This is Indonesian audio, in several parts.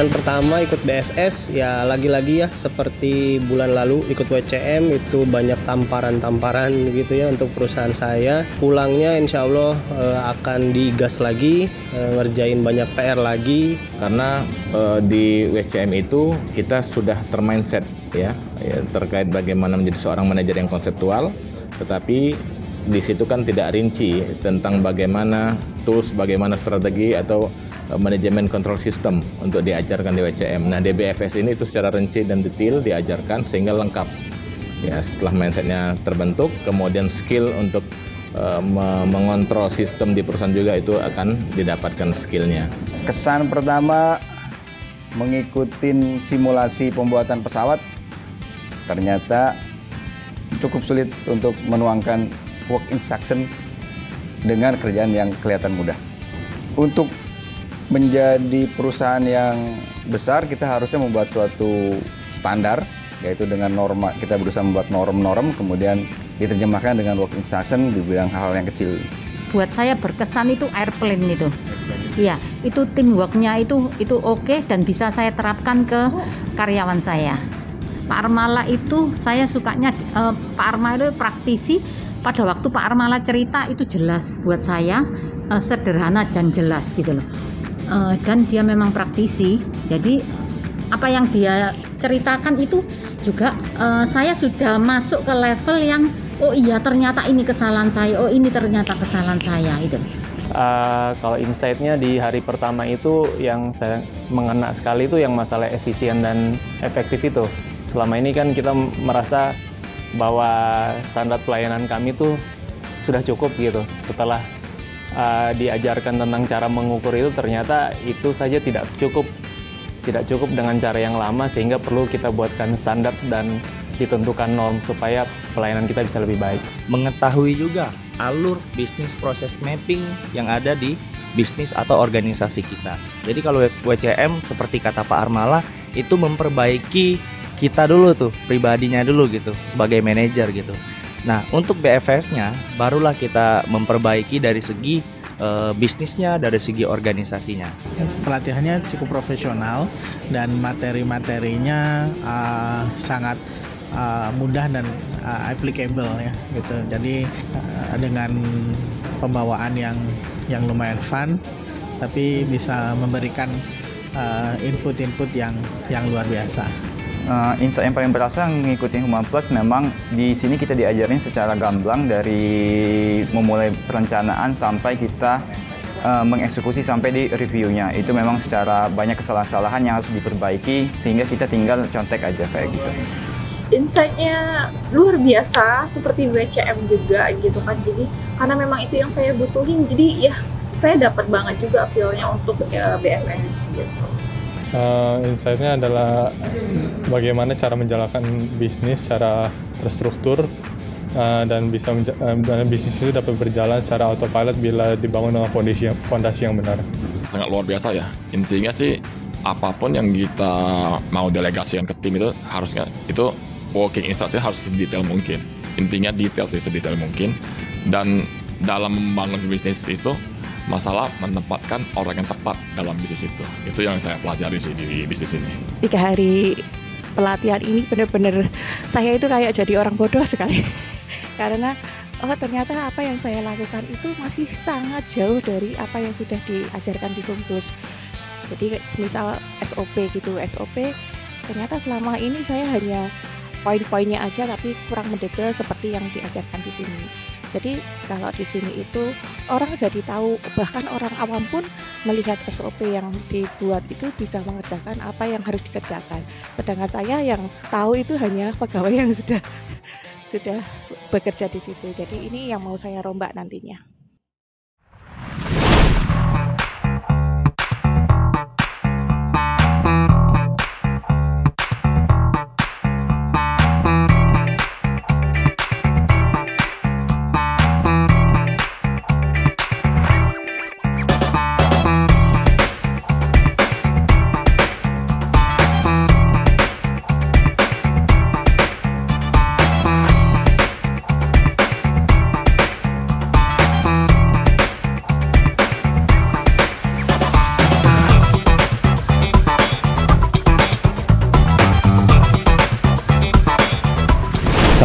Kesan pertama ikut BFS ya lagi-lagi ya seperti bulan lalu ikut WCM itu banyak tamparan-tamparan gitu ya untuk perusahaan saya. Pulangnya insya Allah akan digas lagi, ngerjain banyak PR lagi. Karena di WCM itu kita sudah termindset ya terkait bagaimana menjadi seorang manajer yang konseptual, tetapi di situ kan tidak rinci tentang bagaimana tools, bagaimana strategi atau manajemen control system untuk diajarkan di WCM. Nah, di BFS ini itu secara rinci dan detail diajarkan sehingga lengkap. Ya, setelah mindsetnya terbentuk, kemudian skill untuk mengontrol sistem di perusahaan juga itu akan didapatkan skillnya. Kesan pertama mengikuti simulasi pembuatan pesawat ternyata cukup sulit untuk menuangkan work instruction dengan kerjaan yang kelihatan mudah. Untuk menjadi perusahaan yang besar, kita harusnya membuat suatu standar, yaitu dengan norma. Kita berusaha membuat norm-norm, kemudian diterjemahkan dengan work instruction di bidang hal yang kecil. Buat saya berkesan itu airplane itu. Iya, itu teamworknya itu oke dan bisa saya terapkan ke karyawan saya. Pak Armala itu saya sukanya Pak Armala itu praktisi. Pada waktu Pak Armala cerita itu jelas buat saya, sederhana dan jelas gitu loh. Dan dia memang praktisi, jadi apa yang dia ceritakan itu juga saya sudah masuk ke level yang oh iya ternyata ini kesalahan saya, oh ini ternyata kesalahan saya itu. Kalau insight-nya di hari pertama itu yang saya mengena sekali itu yang masalah efisien dan efektif itu. Selama ini kan kita merasa bahwa standar pelayanan kami itu sudah cukup gitu. Setelah diajarkan tentang cara mengukur itu ternyata itu saja tidak cukup dengan cara yang lama, sehingga perlu kita buatkan standar dan ditentukan norm supaya pelayanan kita bisa lebih baik. Mengetahui juga alur bisnis proses mapping yang ada di bisnis atau organisasi kita. Jadi kalau WCM seperti kata Pak Armala itu memperbaiki kita dulu tuh, pribadinya dulu gitu sebagai manajer gitu. Nah, untuk BFS-nya barulah kita memperbaiki dari segi bisnisnya, dari segi organisasinya. Pelatihannya cukup profesional dan materi-materinya sangat mudah dan applicable ya gitu. Jadi dengan pembawaan yang lumayan fun, tapi bisa memberikan input-input yang luar biasa. Insight yang paling berasa mengikuti Human Plus memang di sini kita diajarin secara gamblang dari memulai perencanaan sampai kita mengeksekusi sampai di reviewnya. Itu memang secara banyak kesalahan-kesalahan yang harus diperbaiki sehingga kita tinggal contek aja kayak gitu. Insight-nya luar biasa seperti WCM juga gitu kan. Jadi karena memang itu yang saya butuhin, jadi ya saya dapat banget juga feel-nya untuk BFS gitu. Insight-nya adalah bagaimana cara menjalankan bisnis secara terstruktur dan bisnis itu dapat berjalan secara autopilot bila dibangun dengan fondasi yang benar. Sangat luar biasa ya. Intinya sih apapun yang kita mau delegasikan ke tim itu harusnya itu working instruction harus sedetail mungkin. Intinya detail sih, sedetail mungkin. Dan dalam membangun bisnis itu masalah menempatkan orang yang tepat dalam bisnis itu. Itu yang saya pelajari sih di bisnis ini. 3 hari pelatihan ini benar-benar saya itu kayak jadi orang bodoh sekali. Karena ternyata apa yang saya lakukan itu masih sangat jauh dari apa yang sudah diajarkan di Humplus. Jadi misal SOP gitu, SOP ternyata selama ini saya hanya poin-poinnya aja tapi kurang mendetail seperti yang diajarkan di sini. Jadi kalau di sini itu orang jadi tahu, bahkan orang awam pun melihat SOP yang dibuat itu bisa mengerjakan apa yang harus dikerjakan. Sedangkan saya yang tahu itu hanya pegawai yang sudah bekerja di situ. Jadi ini yang mau saya rombak nantinya.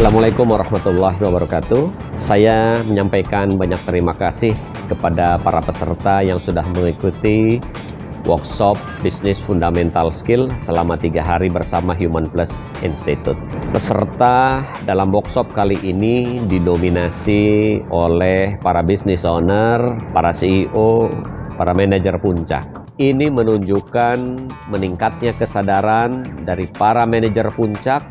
Assalamualaikum warahmatullahi wabarakatuh. Saya menyampaikan banyak terima kasih kepada para peserta yang sudah mengikuti workshop Business Fundamental Skill selama 3 hari bersama Human Plus Institute. Peserta dalam workshop kali ini didominasi oleh para business owner, para CEO, para manajer puncak. Ini menunjukkan meningkatnya kesadaran dari para manajer puncak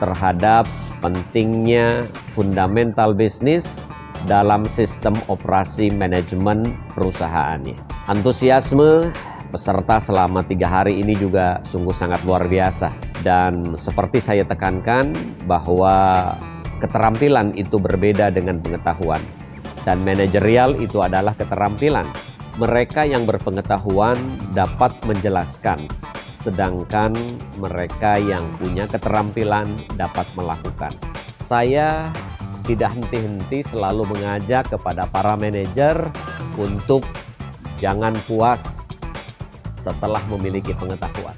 terhadap pentingnya fundamental bisnis dalam sistem operasi manajemen perusahaannya. Antusiasme peserta selama 3 hari ini juga sungguh sangat luar biasa. Dan seperti saya tekankan bahwa keterampilan itu berbeda dengan pengetahuan. Dan manajerial itu adalah keterampilan. Mereka yang berpengetahuan dapat menjelaskan, sedangkan mereka yang punya keterampilan dapat melakukan. Saya tidak henti-henti selalu mengajak kepada para manajer untuk jangan puas setelah memiliki pengetahuan.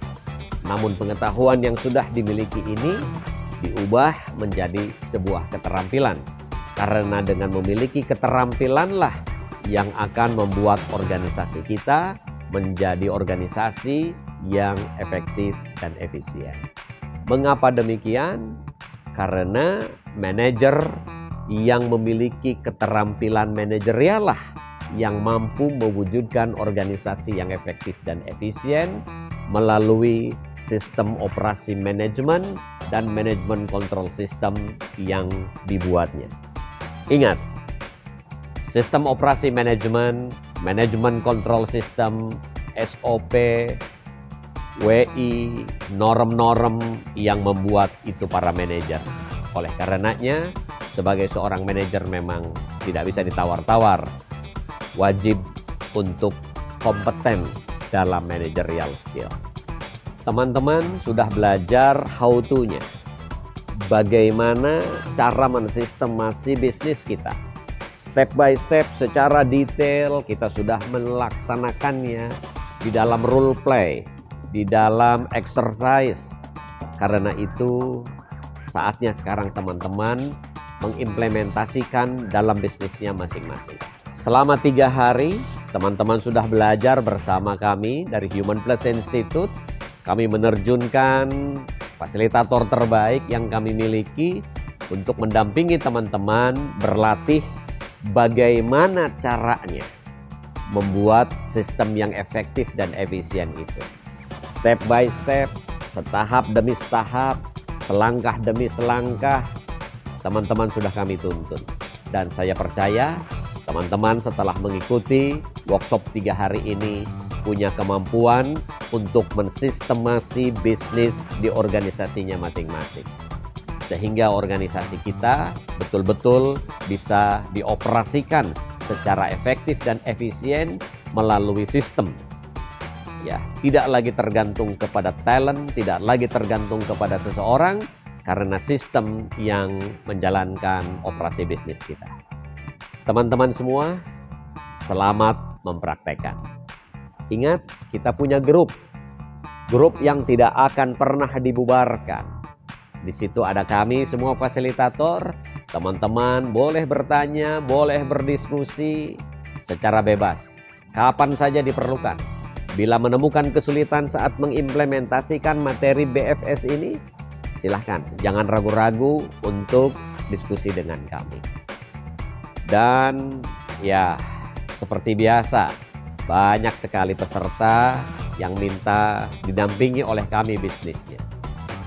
Namun pengetahuan yang sudah dimiliki ini diubah menjadi sebuah keterampilan. Karena dengan memiliki keterampilanlah yang akan membuat organisasi kita menjadi organisasi yang efektif dan efisien. Mengapa demikian? Karena manajer yang memiliki keterampilan manajerial lah yang mampu mewujudkan organisasi yang efektif dan efisien melalui sistem operasi manajemen dan manajemen kontrol sistem yang dibuatnya. Ingat, sistem operasi manajemen, manajemen kontrol sistem, SOP, WI, norm-norm yang membuat itu para manajer. Oleh karenanya, sebagai seorang manajer memang tidak bisa ditawar-tawar. Wajib untuk kompeten dalam managerial skill. Teman-teman sudah belajar how to-nya. Bagaimana cara mensistemasi bisnis kita. Step by step secara detail kita sudah melaksanakannya di dalam role play, di dalam exercise. Karena itu saatnya sekarang teman-teman mengimplementasikan dalam bisnisnya masing-masing. Selama 3 hari, teman-teman sudah belajar bersama kami dari Human Plus Institute. Kami menerjunkan fasilitator terbaik yang kami miliki untuk mendampingi teman-teman berlatih bagaimana caranya membuat sistem yang efektif dan efisien itu. Step by step, setahap demi setahap, selangkah demi selangkah, teman-teman sudah kami tuntun. Dan saya percaya teman-teman setelah mengikuti workshop 3 hari ini punya kemampuan untuk mensistemasi bisnis di organisasinya masing-masing. Sehingga organisasi kita betul-betul bisa dioperasikan secara efektif dan efisien melalui sistem. Ya, tidak lagi tergantung kepada talent, tidak lagi tergantung kepada seseorang, karena sistem yang menjalankan operasi bisnis kita. Teman-teman semua, selamat mempraktekkan. Ingat, kita punya grup yang tidak akan pernah dibubarkan. Di situ ada kami semua fasilitator. Teman-teman boleh bertanya, boleh berdiskusi secara bebas. Kapan saja diperlukan. Bila menemukan kesulitan saat mengimplementasikan materi BFS ini, silahkan. Jangan ragu-ragu untuk diskusi dengan kami. Dan ya, seperti biasa, banyak sekali peserta yang minta didampingi oleh kami bisnisnya.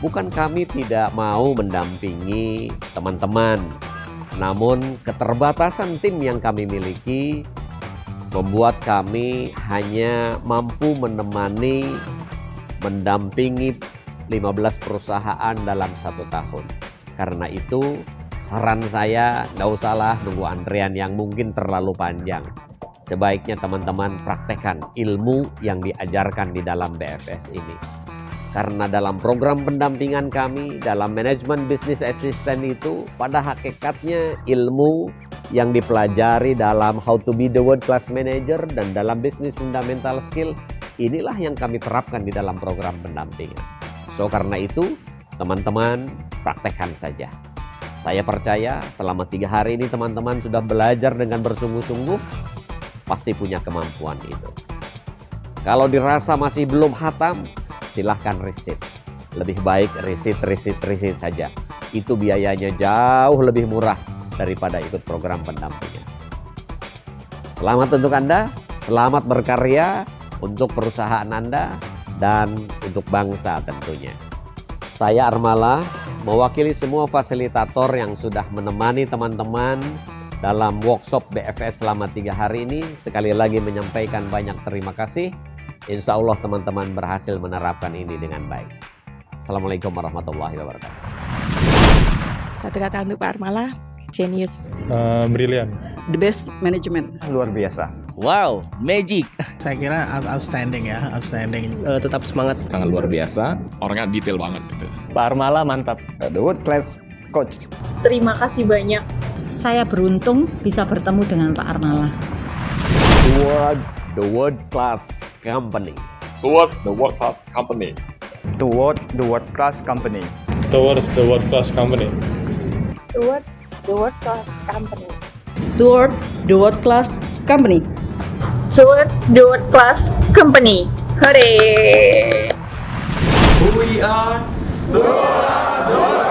Bukan kami tidak mau mendampingi teman-teman, namun keterbatasan tim yang kami miliki membuat kami hanya mampu mendampingi 15 perusahaan dalam 1 tahun. Karena itu, saran saya, nggak usahlah nunggu antrian yang mungkin terlalu panjang. Sebaiknya teman-teman praktekkan ilmu yang diajarkan di dalam BFS ini. Karena dalam program pendampingan kami, dalam manajemen bisnis assistant itu, pada hakikatnya ilmu yang dipelajari dalam how to be the world class manager dan dalam bisnis fundamental skill, inilah yang kami terapkan di dalam program pendampingan. So, karena itu, teman-teman praktekkan saja. Saya percaya selama 3 hari ini teman-teman sudah belajar dengan bersungguh-sungguh, pasti punya kemampuan itu. Kalau dirasa masih belum hatam, silahkan resit. Lebih baik resit saja. Itu biayanya jauh lebih murah daripada ikut program pendampingan. Selamat untuk Anda, selamat berkarya untuk perusahaan Anda dan untuk bangsa tentunya. Saya Armala, mewakili semua fasilitator yang sudah menemani teman-teman dalam workshop BFS selama 3 hari ini. Sekali lagi menyampaikan banyak terima kasih. Insya Allah teman-teman berhasil menerapkan ini dengan baik. Assalamualaikum warahmatullahi wabarakatuh. Satu kata untuk Pak Armala, genius. Brilian. The best management. Luar biasa. Wow, magic. Saya kira outstanding ya, outstanding. Tetap semangat. Sangat luar biasa. Orangnya detail banget gitu. Pak Armala mantap. The world class coach. Terima kasih banyak. Saya beruntung bisa bertemu dengan Pak Armala. The world class company. Towards the world class company. Toward the world class company. Towards the world class company. Toward the world class company. Toward the world class company. Toward the world class company. Hooray! We are the world